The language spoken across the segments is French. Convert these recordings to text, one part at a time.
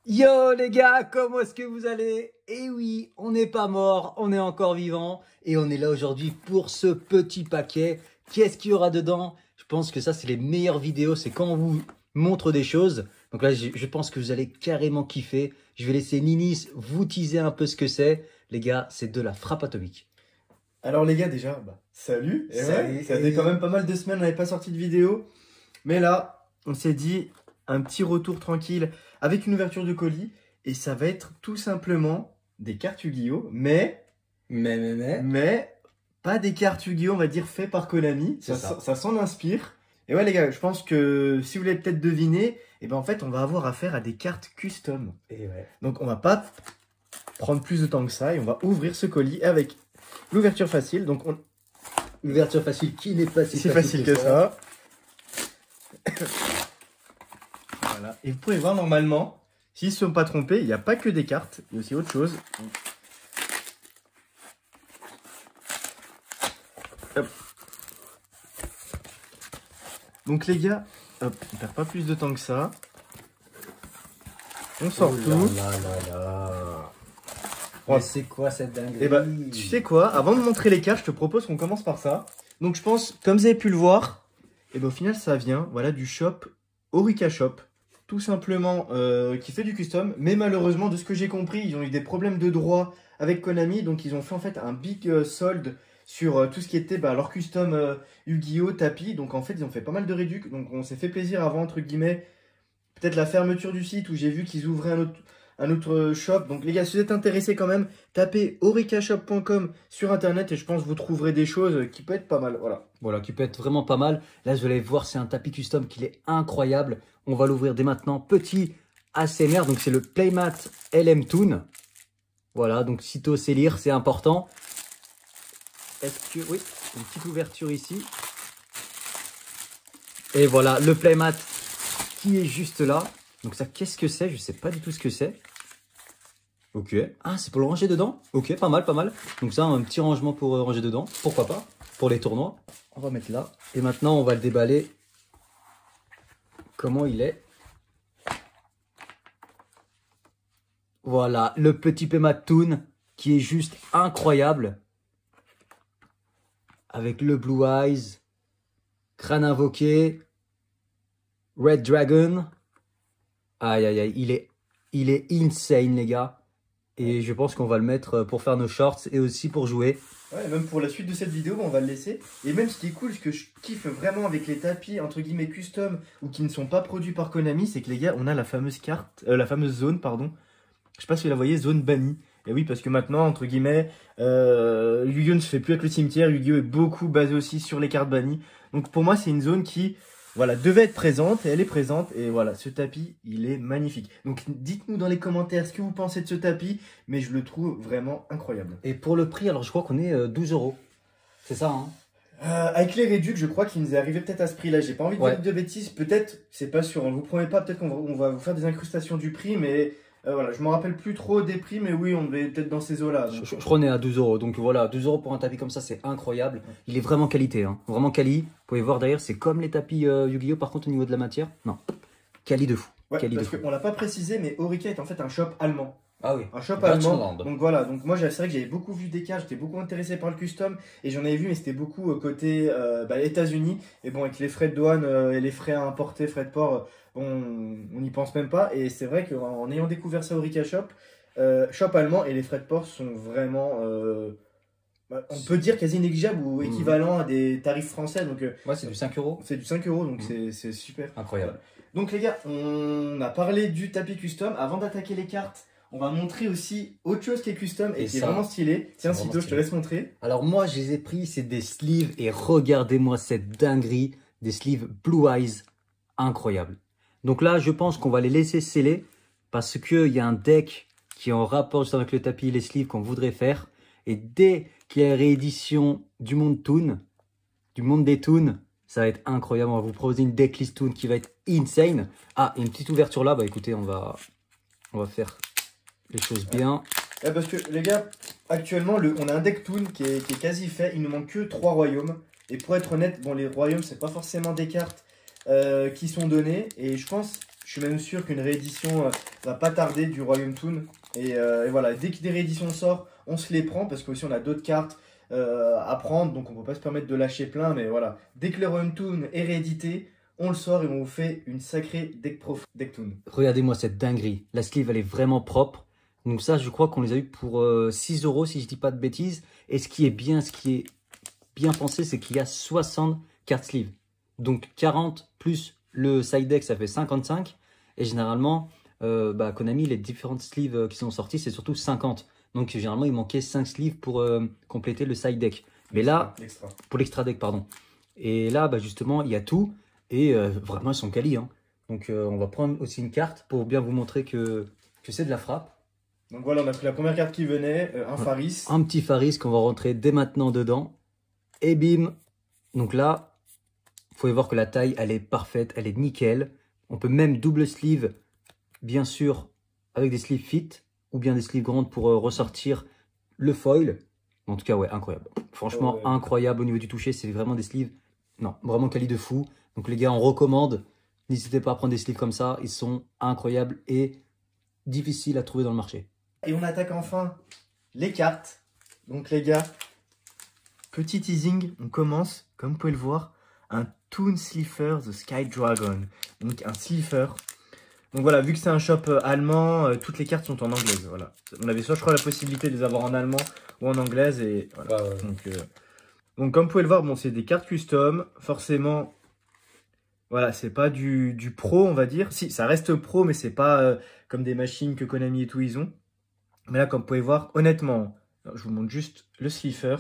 Yo les gars, comment est-ce que vous allez? Eh oui, on n'est pas mort, on est encore vivant et on est là aujourd'hui pour ce petit paquet. Qu'est-ce qu'il y aura dedans? Je pense que ça c'est les meilleures vidéos, c'est quand on vous montre des choses. Donc là je pense que vous allez carrément kiffer. Je vais laisser Ninis vous teaser un peu ce que c'est. Les gars, c'est de la frappe atomique. Alors les gars déjà, salut. Et Salut. ouais, ça fait quand même pas mal de semaines, on n'avait pas sorti de vidéo. Mais là, on s'est dit un petit retour tranquille avec une ouverture de colis. Et ça va être tout simplement des cartes Yu-Gi-Oh! Mais pas des cartes Yu-Gi-Oh! On va dire fait par Konami. Ça s'en inspire. Et ouais les gars, je pense que si vous l'avez peut-être deviné, et ben en fait on va avoir affaire à des cartes custom. Et ouais. Donc on va pas prendre plus de temps que ça et on va ouvrir ce colis avec l'ouverture facile. Donc Ouverture facile qui n'est pas si facile que ça. Voilà. Et vous pouvez voir normalement, s'ils ne se sont pas trompés, il n'y a pas que des cartes, il y a aussi autre chose. Hop. Donc les gars, hop, on perd pas plus de temps que ça. On sort tout. Mais c'est quoi cette dinguerie? Et bah, tu sais quoi, avant de montrer les cartes, je te propose qu'on commence par ça. Donc je pense, comme vous avez pu le voir, et ben au final ça vient, voilà, du shop Orica Shop, tout simplement, qui fait du custom. Mais malheureusement, de ce que j'ai compris, ils ont eu des problèmes de droit avec Konami, donc ils ont fait en fait un big solde sur tout ce qui était leur custom Yu-Gi-Oh! Tapis. Donc en fait, ils ont fait pas mal de réducs, donc on s'est fait plaisir avant, entre guillemets, peut-être la fermeture du site où j'ai vu qu'ils ouvraient un autre shop. Donc les gars, si vous êtes intéressés quand même, tapez oricashop.com sur internet et je pense que vous trouverez des choses qui peuvent être pas mal. Voilà, qui peut être vraiment pas mal. Là, vous allez voir, c'est un tapis custom qui est incroyable. On va l'ouvrir dès maintenant. Petit ASMR, donc c'est le Playmat LM Toon. Voilà, donc sitôt c'est lire, c'est important. Est-ce que... Oui, une petite ouverture ici. Et voilà, le Playmat qui est juste là. Donc ça, qu'est-ce que c'est? Je sais pas du tout ce que c'est. Ok. Ah, c'est pour le ranger dedans? Ok, pas mal, pas mal. Donc ça, un petit rangement pour ranger dedans. Pourquoi pas? Pour les tournois. On va mettre là. Et maintenant, on va le déballer. Comment il est? Voilà, le petit Playmat Toon qui est juste incroyable. Avec le Blue Eyes, Crâne Invoqué, Red Dragon. Aïe, aïe, aïe, il est insane, les gars. Et je pense qu'on va le mettre pour faire nos shorts et aussi pour jouer. Ouais, même pour la suite de cette vidéo, on va le laisser. Et même ce qui est cool, ce que je kiffe vraiment avec les tapis, entre guillemets, custom, ou qui ne sont pas produits par Konami, c'est que les gars, on a la fameuse carte, la fameuse zone, pardon. Je sais pas si vous la voyez, zone bannie. Et oui, parce que maintenant, entre guillemets, Yu-Gi-Oh! Ne se fait plus avec le cimetière. Yu-Gi-Oh! Est beaucoup basé aussi sur les cartes bannies. Donc pour moi, c'est une zone qui, voilà, devait être présente et elle est présente. Et voilà, ce tapis, il est magnifique. Donc dites-nous dans les commentaires ce que vous pensez de ce tapis. Mais je le trouve vraiment incroyable. Et pour le prix, alors je crois qu'on est 12 €. C'est ça, hein? Avec les réducs, je crois qu'il nous est arrivé peut-être à ce prix-là. J'ai pas envie de dire de bêtises. Peut-être, c'est pas sûr. On vous promet pas. Peut-être qu'on va vous faire des incrustations du prix. Mais voilà, je me rappelle plus trop des prix. Mais oui, on devait peut-être dans ces eaux-là. Je crois qu'on est à 12 €. Donc voilà, 12 € pour un tapis comme ça, c'est incroyable. Il est vraiment qualité, hein. Vraiment quali. Vous pouvez voir d'ailleurs, c'est comme les tapis Yu-Gi-Oh! Par contre, au niveau de la matière, non. Quali de fou. Ouais, Quali parce qu'on l'a pas précisé, mais Orica est en fait un shop allemand. Ah oui. Un shop allemand. Donc voilà, donc moi c'est vrai que j'avais beaucoup vu des cartes, j'étais beaucoup intéressé par le custom et j'en avais vu, mais c'était beaucoup côté États-Unis. Et bon, avec les frais de douane et les frais à importer, frais de port, on n'y pense même pas. Et c'est vrai qu'en ayant découvert ça Orica Shop, shop allemand, et les frais de port sont vraiment, on peut dire quasi négligeables ou équivalents à des tarifs français. Donc ouais, c'est du 5 €. C'est du 5 €, donc c'est super. Incroyable. Donc les gars, on a parlé du tapis custom. Avant d'attaquer les cartes, on va montrer aussi autre chose qui est custom et qui est vraiment stylé. Tiens, Cito, je te laisse montrer. Alors moi, je les ai pris, c'est des sleeves et regardez-moi cette dinguerie, des sleeves Blue Eyes, incroyable. Donc là, je pense qu'on va les laisser sceller parce qu'il y a un deck qui est en rapport juste avec le tapis et les sleeves qu'on voudrait faire. Et dès qu'il y a la réédition du monde Toon, du monde des Toons, ça va être incroyable. On va vous proposer une decklist Toon qui va être insane. Ah, et une petite ouverture là, bah écoutez, on va faire les choses bien. Ouais, parce que les gars, actuellement, on a un deck Toon qui est quasi fait. Il nous manque que 3 royaumes. Et pour être honnête, bon, les royaumes, c'est pas forcément des cartes qui sont données. Et je pense Je suis même sûr qu'une réédition va pas tarder du Royaume Toon. Et voilà, dès que des rééditions sortent, on se les prend parce qu'aussi on a d'autres cartes à prendre, donc on peut pas se permettre de lâcher plein. Mais voilà, dès que le Royaume Toon est réédité, on le sort et on vous fait une sacrée deck Toon. Regardez-moi cette dinguerie. La sleeve, elle est vraiment propre. Donc ça, je crois qu'on les a eu pour 6 € si je dis pas de bêtises. Et ce qui est bien pensé, c'est qu'il y a 60 cartes sleeve. Donc 40 plus le side deck, ça fait 55. Et généralement, Konami, les différentes sleeves qui sont sorties, c'est surtout 50. Donc généralement, il manquait 5 sleeves pour compléter le side deck. Mais là, pour l'extra deck, pardon. Et là, justement, il y a tout. Et vraiment, ils sont quali. Hein. Donc on va prendre aussi une carte pour bien vous montrer que c'est de la frappe. Donc voilà, on a pris la première carte qui venait, un Faris. Un petit Faris qu'on va rentrer dès maintenant dedans. Et bim. Donc là, vous pouvez voir que la taille, elle est parfaite, elle est nickel. On peut même double sleeve, bien sûr, avec des sleeves fit ou bien des sleeves grandes pour ressortir le foil. En tout cas, ouais, incroyable. Franchement, incroyable au niveau du toucher. C'est vraiment des sleeves, non, vraiment quali de fou. Donc les gars, on recommande. N'hésitez pas à prendre des sleeves comme ça. Ils sont incroyables et difficiles à trouver dans le marché. Et on attaque enfin les cartes. Donc les gars, petit teasing, on commence, comme vous pouvez le voir, un Toon Slifer The Sky Dragon. Donc un Slifer. Donc voilà, vu que c'est un shop allemand, toutes les cartes sont en anglaise. Voilà. On avait soit, je crois, la possibilité de les avoir en allemand ou en anglaise. Et voilà. Donc comme vous pouvez le voir, bon, c'est des cartes custom. Forcément, voilà, c'est pas du pro, on va dire. Si, ça reste pro, mais c'est pas comme des machines que Konami et tout, ils ont. Mais là, comme vous pouvez voir, honnêtement, je vous montre juste le Slifer.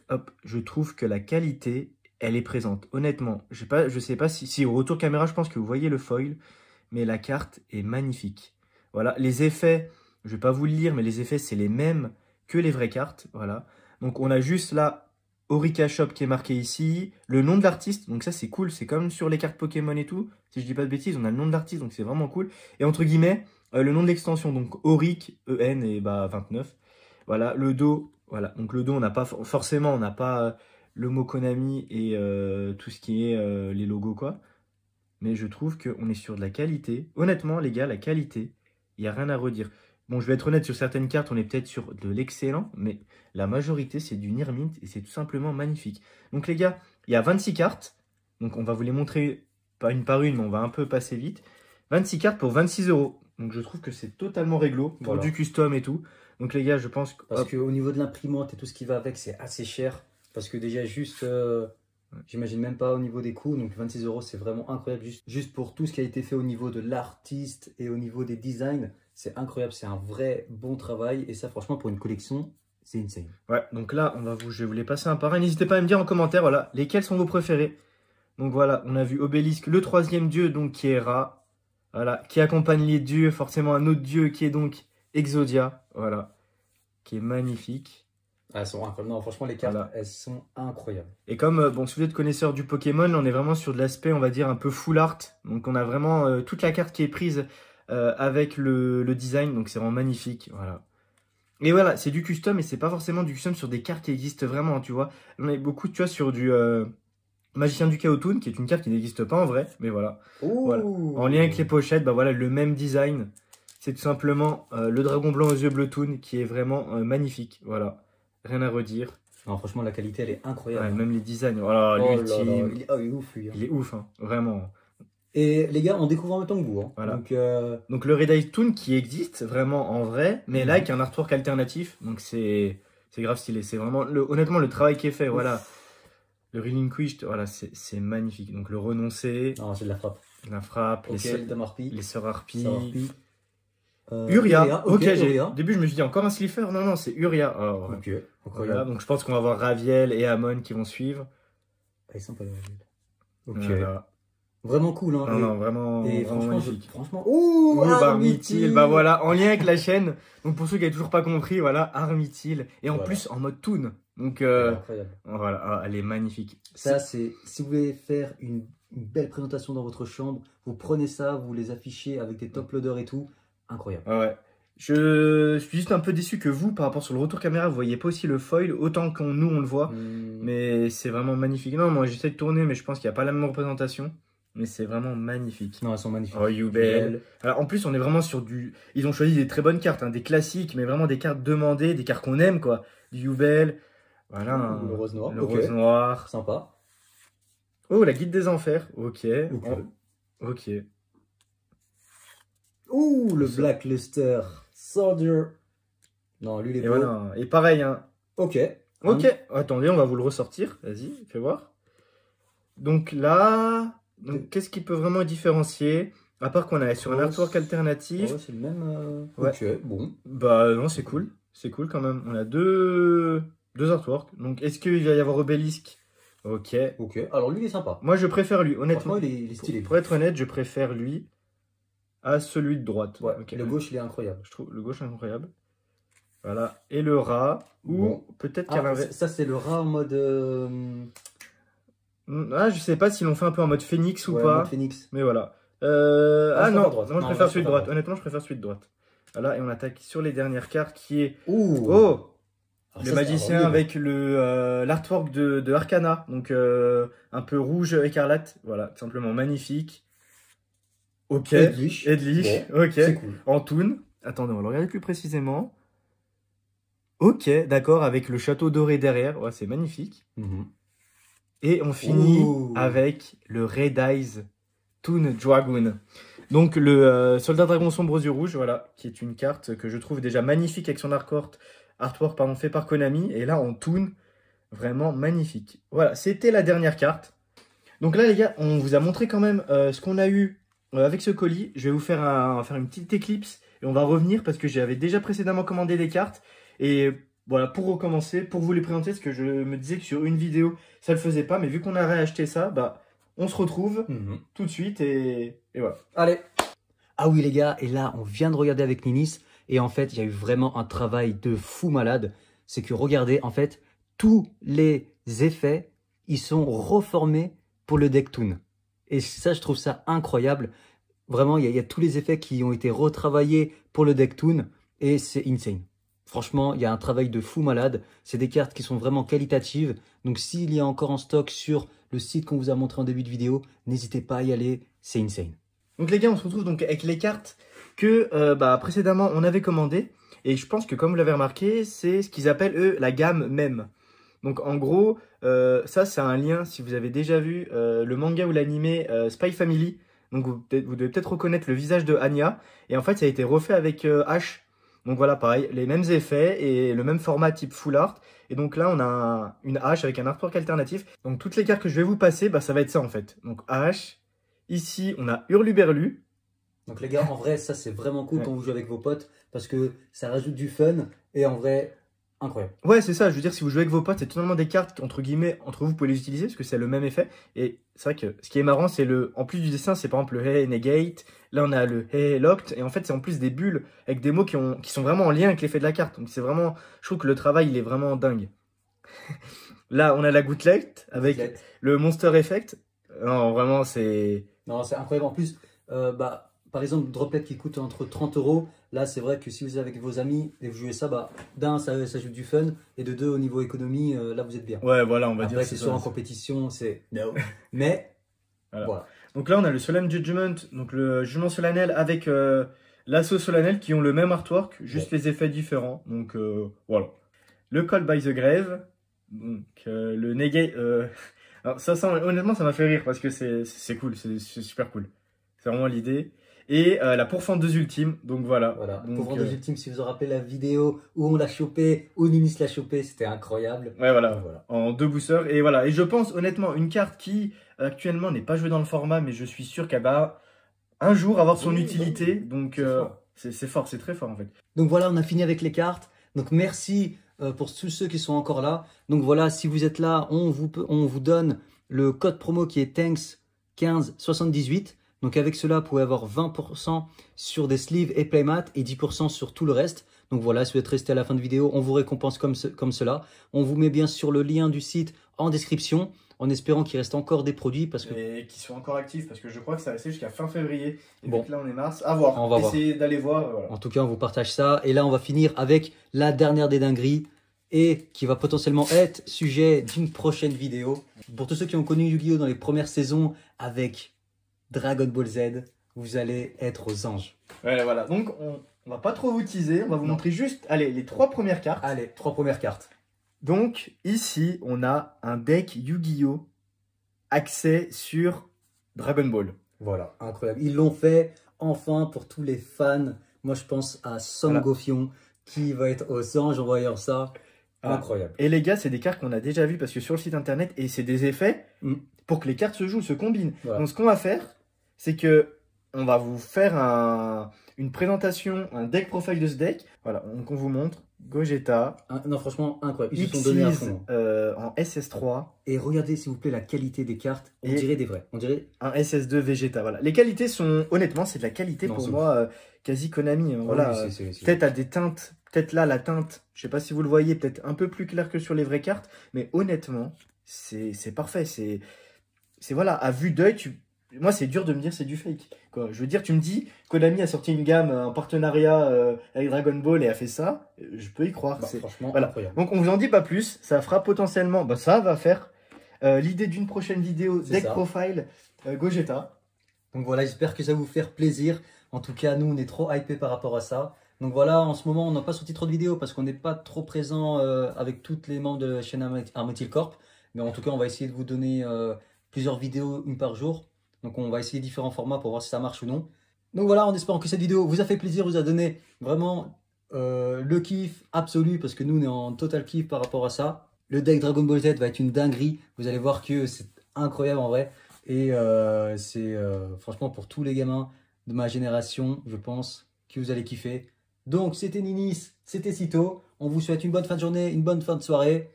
Hop, je trouve que la qualité, elle est présente. Honnêtement, je sais pas si au retour caméra, je pense que vous voyez le foil, mais la carte est magnifique. Voilà, les effets, je vais pas vous le lire, mais les effets, c'est les mêmes que les vraies cartes. Voilà. Donc, on a juste là, Orica Shop qui est marqué ici, le nom de l'artiste. Donc ça, c'est cool. C'est comme sur les cartes Pokémon et tout. Si je dis pas de bêtises, on a le nom de l'artiste, donc c'est vraiment cool. Et entre guillemets, le nom de l'extension, donc Auric, EN et 29. Voilà, le dos, voilà. Donc le dos, on n'a pas forcément, on n'a pas le mot Konami et tout ce qui est les logos, quoi. Mais je trouve qu'on est sur de la qualité. Honnêtement, les gars, la qualité, il n'y a rien à redire. Bon, je vais être honnête, sur certaines cartes, on est peut-être sur de l'excellent, mais la majorité, c'est du Near Mint et c'est tout simplement magnifique. Donc les gars, il y a 26 cartes. Donc on va vous les montrer, pas une par une, mais on va un peu passer vite. 26 cartes pour 26 €. Donc je trouve que c'est totalement réglo pour du custom et tout. Donc les gars, je pense que... Parce qu'au niveau de l'imprimante et tout ce qui va avec, c'est assez cher. Parce que déjà, juste, j'imagine même pas au niveau des coûts. Donc 26 €, c'est vraiment incroyable. Juste pour tout ce qui a été fait au niveau de l'artiste et au niveau des designs. C'est incroyable, c'est un vrai bon travail. Et ça, franchement, pour une collection, c'est insane. Ouais, donc là, je vais vous les passer un par un. N'hésitez pas à me dire en commentaire, voilà, lesquels sont vos préférés. Donc voilà, on a vu Obélisque, le troisième dieu, donc qui est Ra. Voilà, qui accompagne les dieux, forcément un autre dieu qui est donc Exodia, voilà, qui est magnifique. Elles sont incroyables. Non, franchement, les cartes, elles sont incroyables. Et comme, bon, si vous êtes connaisseur du Pokémon, là, on est vraiment sur de l'aspect, on va dire, un peu full art. Donc on a vraiment toute la carte qui est prise avec le design, donc c'est vraiment magnifique, voilà. Et voilà, c'est du custom, et c'est pas forcément du custom sur des cartes qui existent vraiment, tu vois. On a beaucoup, tu vois, sur du... Magicien du Chaos Toon, qui est une carte qui n'existe pas en vrai, mais voilà. Voilà. En lien avec les pochettes, voilà, le même design. C'est tout simplement le dragon blanc aux yeux bleus Toon, qui est vraiment magnifique. Voilà, rien à redire. Non, franchement, la qualité, elle est incroyable. Ouais, même les designs, voilà, l'ultime. Il est ouf, lui. Hein. Il est ouf, hein, vraiment. Et les gars, on découvre en même temps que vous. Hein. Voilà. Donc le Red Eye Toon qui existe vraiment en vrai, mais là avec un artwork alternatif, donc c'est grave stylé. C'est vraiment, honnêtement, le travail qui est fait, voilà. Le Relinquished, voilà, c'est magnifique. Donc le renoncer. Non, c'est de la frappe. La frappe, okay, les sœurs harpies. Uria. Ok, au début je me suis dit encore un Slifer. Non, non, c'est Uria. Oh, ok. Voilà, donc je pense qu'on va avoir Raviel et Amon qui vont suivre. Ah, ils sont pas les Raviel. Ok. Voilà. Vraiment cool, hein. Non, vraiment. Et vraiment franchement. Ouh, Armityle. Bah voilà, en lien avec la chaîne. Donc pour ceux qui n'avaient toujours pas compris, voilà, Armityle. Et en plus en mode Toon. Donc incroyable. Voilà, elle est magnifique. Ça, c'est si vous voulez faire une belle présentation dans votre chambre, vous prenez ça, vous les affichez avec des top loaders et tout. Incroyable. Ouais. Je suis juste un peu déçu que vous, par rapport sur le retour caméra, vous voyez pas aussi le foil, autant nous on le voit. Mais c'est vraiment magnifique. Non, moi j'essaie de tourner, mais je pense qu'il n'y a pas la même représentation. Mais c'est vraiment magnifique. Non, elles sont magnifiques. Oh, Yubel. Alors, en plus, on est vraiment sur du... Ils ont choisi des très bonnes cartes, hein, des classiques, mais vraiment des cartes demandées, des cartes qu'on aime, quoi. Du Yubel. Voilà. Le rose noir. Le Ok. rose noir. Sympa. Oh, la guide des enfers. Ok. Ok. Ok. Ouh, le Ça. Black Luster Soldier. Non, lui, il est Et beau. voilà. Et pareil, hein. Ok. Ok. Attendez, on va vous le ressortir. Vas-y, fais voir. Donc là... Donc, qu'est-ce qui peut vraiment différencier? À part qu'on est sur un artwork alternatif. Ouais, c'est le même. Ouais. Ok, bon. Bah non, c'est cool. C'est cool quand même. On a deux artworks. Donc, est-ce qu'il va y avoir Obélisque? Ok. Ok. Alors, lui, il est sympa. Moi, je préfère lui, honnêtement. Franchement, il est stylé. Pour être honnête, je préfère lui à celui de droite. Ouais, Ok. le gauche, il est incroyable. Je trouve le gauche incroyable. Voilà. Et le rat. Ou Bon. peut-être qu'à l'inverse. Ça, c'est le rat en mode. Ah, je sais pas s'ils l'ont fait un peu en mode phénix ou ouais, pas. mode Phoenix. Mais voilà. Ah, non, droite. non, je Non, préfère là, celui de je droite. préfère Honnêtement, je préfère celui de droite. Voilà, et on attaque sur les dernières cartes qui est. Ouh. Oh! Alors, Le ça, magicien c'est avec le l'artwork de Arcana, donc un peu rouge écarlate, voilà, tout simplement magnifique. Ok, Edlich. Edlich, Bon, ok, c'est cool. Antoun, attendez, on va le regarder plus précisément. Ok, d'accord, avec le château doré derrière, ouais, c'est magnifique. Mhm. Et on finit Ouh. avec le Red Eyes Toon Dragoon. Donc le soldat dragon sombre aux yeux rouges, voilà, qui est une carte que je trouve déjà magnifique avec son artwork fait par Konami. Et là, en Toon, vraiment magnifique. Voilà, c'était la dernière carte. Donc là, les gars, on vous a montré quand même ce qu'on a eu avec ce colis. Je vais vous faire, on va faire une petite éclipse et on va revenir parce que j'avais déjà précédemment commandé des cartes. Et voilà, pour recommencer, pour vous les présenter, parce que je me disais que sur une vidéo, ça le faisait pas. Mais vu qu'on a réacheté ça, bah, on se retrouve tout de suite et voilà. Allez. Ah oui, les gars, et là, on vient de regarder avec Ninis. Et en fait, il y a eu vraiment un travail de fou malade. C'est que regardez, en fait, tous les effets, ils sont reformés pour le deck Toon. Et ça, je trouve ça incroyable. Vraiment, il y a tous les effets qui ont été retravaillés pour le deck Toon. Et c'est insane. Franchement, il y a un travail de fou malade. C'est des cartes qui sont vraiment qualitatives. Donc, s'il y a encore en stock sur le site qu'on vous a montré en début de vidéo, n'hésitez pas à y aller. C'est insane. Donc les gars, on se retrouve donc avec les cartes que précédemment on avait commandées. Et je pense que comme vous l'avez remarqué, c'est ce qu'ils appellent eux la gamme même. Donc en gros, ça c'est un lien si vous avez déjà vu le manga ou l'animé Spy Family. Donc vous devez peut-être reconnaître le visage de Anya. Et en fait ça a été refait avec H. Donc voilà, pareil, les mêmes effets et le même format type full art. Et donc là on a une H avec un artwork alternatif. Donc toutes les cartes que je vais vous passer, bah, ça va être ça en fait. Donc H. Ici, on a Hurluberlu. Donc les gars, en vrai, ça c'est vraiment cool Ouais. quand vous jouez avec vos potes parce que ça rajoute du fun et en vrai, incroyable. Ouais, c'est ça. Je veux dire, si vous jouez avec vos potes, c'est totalement des cartes entre guillemets, entre vous, vous pouvez les utiliser parce que c'est le même effet. Et c'est vrai que ce qui est marrant, c'est en plus du dessin, c'est par exemple le Hey Negate. Là, on a le Hey Locked. Et en fait, c'est en plus des bulles avec des mots qui sont vraiment en lien avec l'effet de la carte. Donc c'est vraiment, je trouve que le travail, il est vraiment dingue. Là, on a la gouttelette avec le Monster Effect. Non, vraiment, c'est... Non, c'est incroyable. En plus, par exemple, Droplet qui coûte entre 30 €. Là, c'est vrai que si vous êtes avec vos amis et vous jouez ça, d'un, ça ajoute du fun. Et de deux, au niveau économie, là, vous êtes bien. Ouais, voilà, on va dire Après, que c'est ça. sûr en compétition, c'est no. Mais, voilà. Donc là, on a le Solemn Judgment, donc le jugement solennel avec l'assaut solennel qui ont le même artwork, juste les effets différents. Donc voilà. Le Call by the Grave, donc le Negate. Alors ça, honnêtement, ça m'a fait rire parce que c'est cool, c'est super cool. C'est vraiment l'idée. Et la pourfendeuse ultime, donc voilà. Voilà. Donc, Pourfendeuse ultime, si vous vous rappelez la vidéo où on l'a chopé, où Ninis l'a chopé, c'était incroyable. Ouais, voilà. Voilà. En 2 boosters. Et voilà. Et je pense honnêtement, une carte qui actuellement n'est pas jouée dans le format, mais je suis sûr qu'elle va un jour avoir son utilité. Donc c'est fort, c'est très fort en fait. Donc voilà, on a fini avec les cartes. Donc merci pour tous ceux qui sont encore là. Donc voilà, si vous êtes là, on vous donne le code promo qui est TANKS1578. Donc avec cela, vous pouvez avoir 20% sur des sleeves et playmat et 10% sur tout le reste. Donc voilà, si vous êtes resté à la fin de vidéo, on vous récompense comme cela. On vous met bien sûr le lien du site en description, en espérant qu'il reste encore des produits. Et qui sont encore actifs, parce que je crois que ça va rester jusqu'à fin février. Et bon, donc là, on est mars. À voir. On va essayer d'aller voir. Voilà. En tout cas, on vous partage ça. Et là, on va finir avec la dernière des dingueries et qui va potentiellement être sujet d'une prochaine vidéo. Pour tous ceux qui ont connu Yu-Gi-Oh dans les premières saisons avec Dragon Ball Z, vous allez être aux anges. Ouais, voilà. Donc, on va pas trop vous teaser. On va vous Non. montrer juste, allez, les 3 premières cartes. Allez, 3 premières cartes. Donc, ici, on a un deck Yu-Gi-Oh! Axé sur Dragon Ball. Voilà, incroyable. Ils l'ont fait enfin pour tous les fans. Moi, je pense à Son Voilà. Gofion qui va être aux anges en voyant ça. Ah. Incroyable. Et les gars, c'est des cartes qu'on a déjà vues parce que sur le site internet, et c'est des effets Mm. pour que les cartes se jouent, se combinent. Voilà. Donc, ce qu'on va faire, c'est que on va vous faire une présentation, un deck profile de ce deck. Voilà, donc on vous montre Gogeta, Non, franchement, incroyable. Ils se sont donnés à Xyz fond. en SS3 Et regardez, s'il vous plaît, la qualité des cartes. On Et- dirait des vrais. On dirait... un SS2 Vegeta. Voilà. Les qualités sont, honnêtement, c'est de la qualité Non, pour c'est moi, quasi Konami. Hein. Voilà. Oui, c'est- Peut-être à des teintes, peut-être là, la teinte, je sais pas si vous le voyez, peut-être un peu plus clair que sur les vraies cartes, mais honnêtement, c'est parfait. C'est voilà, à vue d'œil, moi, c'est dur de me dire c'est du fake. Quoi. Je veux dire, tu me dis, Konami a sorti une gamme, un partenariat avec Dragon Ball et a fait ça, je peux y croire. Bah, C'est- franchement, voilà. incroyable. Donc, on vous en dit pas plus, ça fera potentiellement, bah, ça va faire l'idée d'une prochaine vidéo, C'est deck ça. profile Gogeta. Donc voilà, j'espère que ça va vous faire plaisir. En tout cas, nous, on est trop hypés par rapport à ça. Donc voilà, en ce moment, on n'a pas sorti trop de vidéos parce qu'on n'est pas trop présent avec tous les membres de la chaîne Armotil Corp. Mais en tout cas, on va essayer de vous donner plusieurs vidéos, une par jour. Donc on va essayer différents formats pour voir si ça marche ou non. Donc voilà, en espérant que cette vidéo vous a fait plaisir, vous a donné vraiment le kiff absolu parce que nous, on est en total kiff par rapport à ça. Le deck Dragon Ball Z va être une dinguerie. Vous allez voir que c'est incroyable en vrai. Et c'est franchement pour tous les gamins de ma génération, je pense que vous allez kiffer. Donc c'était Ninis, c'était Cito. On vous souhaite une bonne fin de journée, une bonne fin de soirée.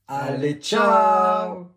Allez, ciao!